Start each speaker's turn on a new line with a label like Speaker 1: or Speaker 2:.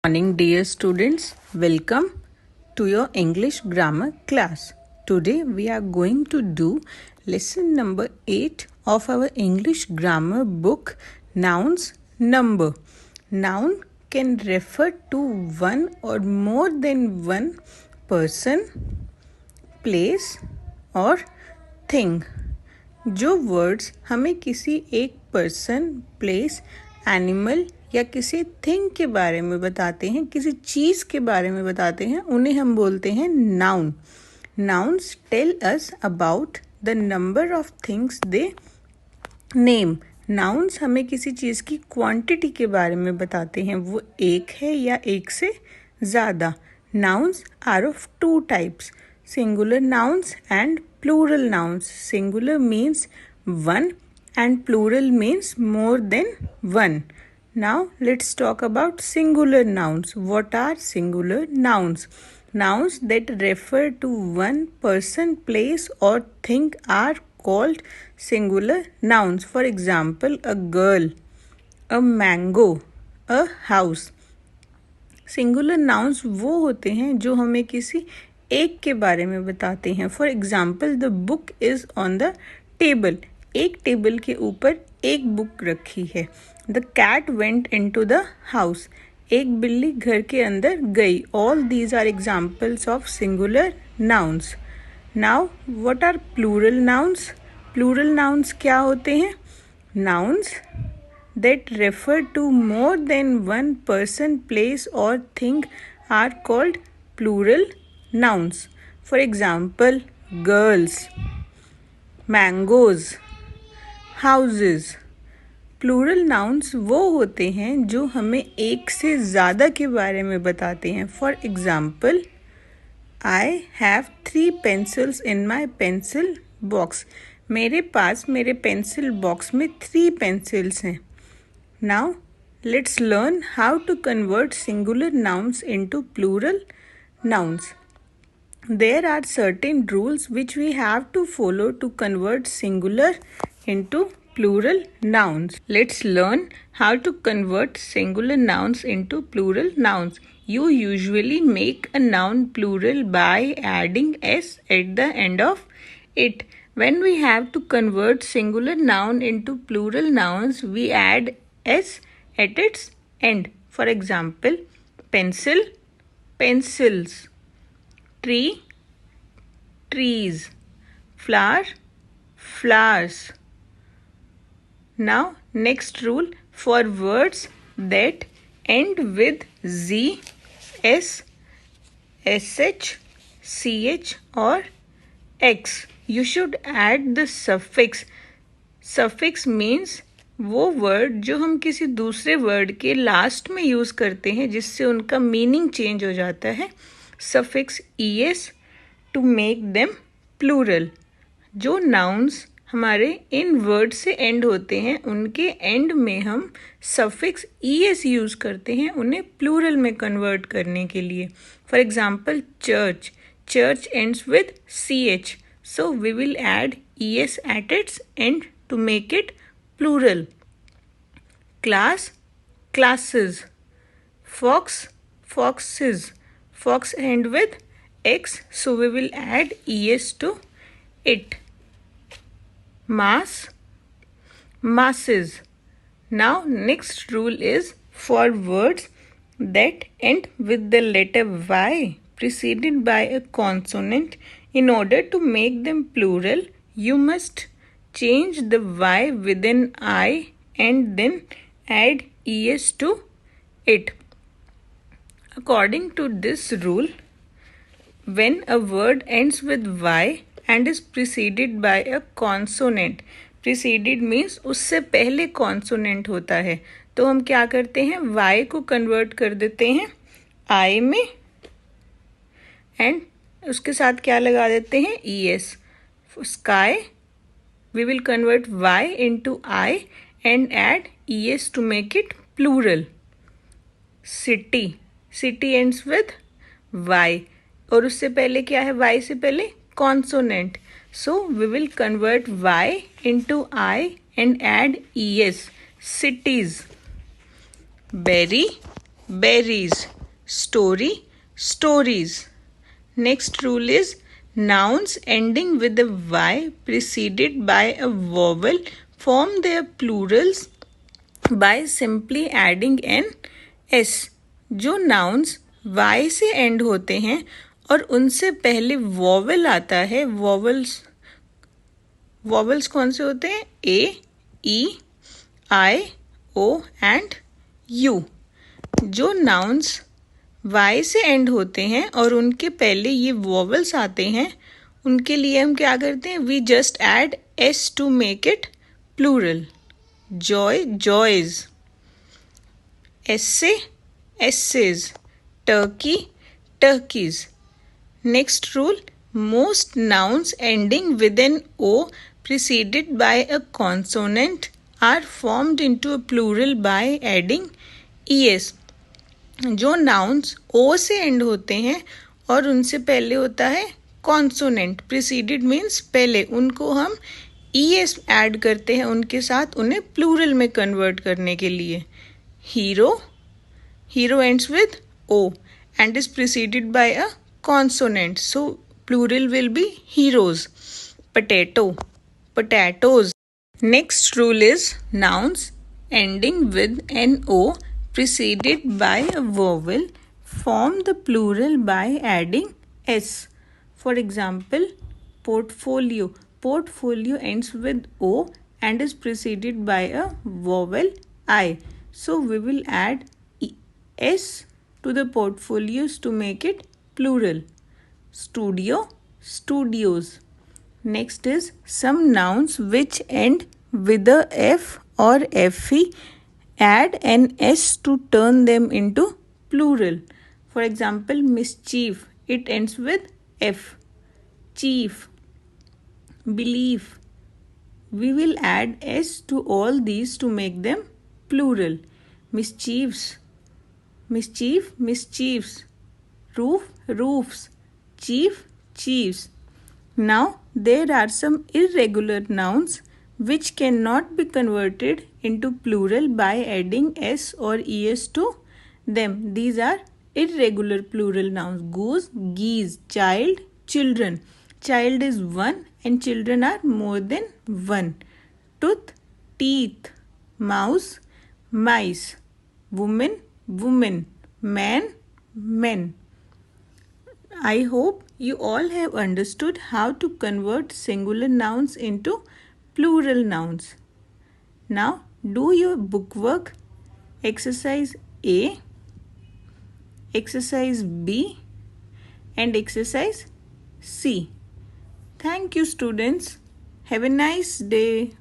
Speaker 1: Morning, dear students. Welcome to your English grammar class. Today we are going to do lesson number 8 of our English grammar book, Nouns Number. Noun can refer to one or more than one person, place or thing. जो words हमें किसी एक person, place, animal या किसी thing के बारे में बताते हैं, किसी चीज़ के बारे में बताते हैं, उन्हें हम बोलते हैं noun. Nouns tell us about the number of things they name. Nouns हमें किसी चीज़ की क्वांटिटी के बारे में बताते हैं, वो एक है या एक से ज़्यादा. Nouns are of two types, singular nouns and plural nouns. Singular means one and plural means more than one. Now let's talk about singular nouns. What are singular nouns? Nouns that refer to one person, place or thing are called singular nouns. For example, a girl, a mango, a house. Singular nouns वो होते हैं जो हमें किसी एक के बारे में बताते हैं. For example, the book is on the table. एक टेबल के ऊपर एक बुक रखी है. The cat went into the house. एक बिल्ली घर के अंदर गई. All these are examples of singular nouns. Now what are plural nouns? Plural nouns क्या होते हैं? Nouns that refer to more than one person, place or thing are called plural nouns. For example, girls, mangoes, houses. Plural nouns वो होते हैं जो हमें एक से ज़्यादा के बारे में बताते हैं. For example, I have 3 pencils in my pencil box. मेरे पास मेरे पेंसिल बॉक्स में 3 पेंसिल्स हैं. Now, let's learn how to convert singular nouns into plural nouns. There are certain rules which we have to follow to convert singular into plural nouns. Let's learn how to convert singular nouns into plural nouns. You usually make a noun plural by adding s at the end of it. When we have to convert singular noun into plural nouns, we add s at its end. For example, pencil, pencils, tree, trees, flower, flowers. Now, next rule for words that end with z, s, sh, ch or x. You should add the suffix. Suffix means वो word जो हम किसी दूसरे word के last में use करते हैं जिससे उनका मीनिंग चेंज हो जाता है. Suffix es to make them plural. जो नाउन्स हमारे इन वर्ड से एंड होते हैं उनके एंड में हम सफिक्स es यूज़ करते हैं उन्हें प्लूरल में कन्वर्ट करने के लिए. For example, church. Church ends with ch, so we will add es at its end to make it plural. Class, classes. Fox, foxes. Fox end with x, so we will add es to it. Mass, masses. Now next rule is for words that end with the letter y preceded by a consonant. In order to make them plural, you must change the y within I and then add es to it. According to this rule, when a word ends with y and is preceded by a consonant, preceded means उससे पहले consonant होता है, तो हम क्या करते हैं? y को convert कर देते हैं I में and उसके साथ क्या लगा देते हैं? es. Sky, we will convert y into I and add es to make it plural. City, city ends with y और उससे पहले क्या है? y से पहले consonant. So we will convert y into I and add es. Cities. Berry, berries. Story, stories. Next rule is nouns ending with a Y preceded by a vowel form their plurals by simply adding an S. जो nouns Y से end होते हैं और उनसे पहले vowel आता है, vowels कौन से होते हैं? A, E, I, O and U. जो nouns Y से एंड होते हैं और उनके पहले ये वॉवल्स आते हैं, उनके लिए हम क्या करते हैं? We just add S to make it plural. Joy, joys. Essay, essays. Turkey, turkeys. Next rule, most nouns ending with an O preceded by a consonant are formed into a plural by adding es. जो nouns ओ से and होते हैं और उनसे पहले होता है consonant, preceded means पहले, उनको हम ईएस ऐड करते हैं उनके साथ, उन्हें प्लूरल में कन्वर्ट करने के लिए. Hero, hero ends with O and is preceded by a consonant, so plural will be heroes. Potato, potatoes. Next rule is nouns ending with an O preceded by a vowel form the plural by adding S. For example, portfolio. Portfolio ends with O and is preceded by a vowel I. So we will add S to the portfolios to make it plural. Studio, studios. Next is some nouns which end with a F or FE. Add an S to turn them into plural. For example, mischief. It ends with F. Chief. Belief. We will add S to all these to make them plural. Mischiefs. Mischief, mischiefs. Roof, roofs. Chief, chiefs. Now, there are some irregular nouns which cannot be converted into plural by adding S or ES to them. These are irregular plural nouns. Goose, geese. Child, children. Child is one and children are more than one. Tooth, teeth. Mouse, mice. Woman, woman. Man, men. I hope you all have understood how to convert singular nouns into plural nouns. Now do your bookwork. Exercise A, exercise B and exercise C. Thank you, students. Have a nice day.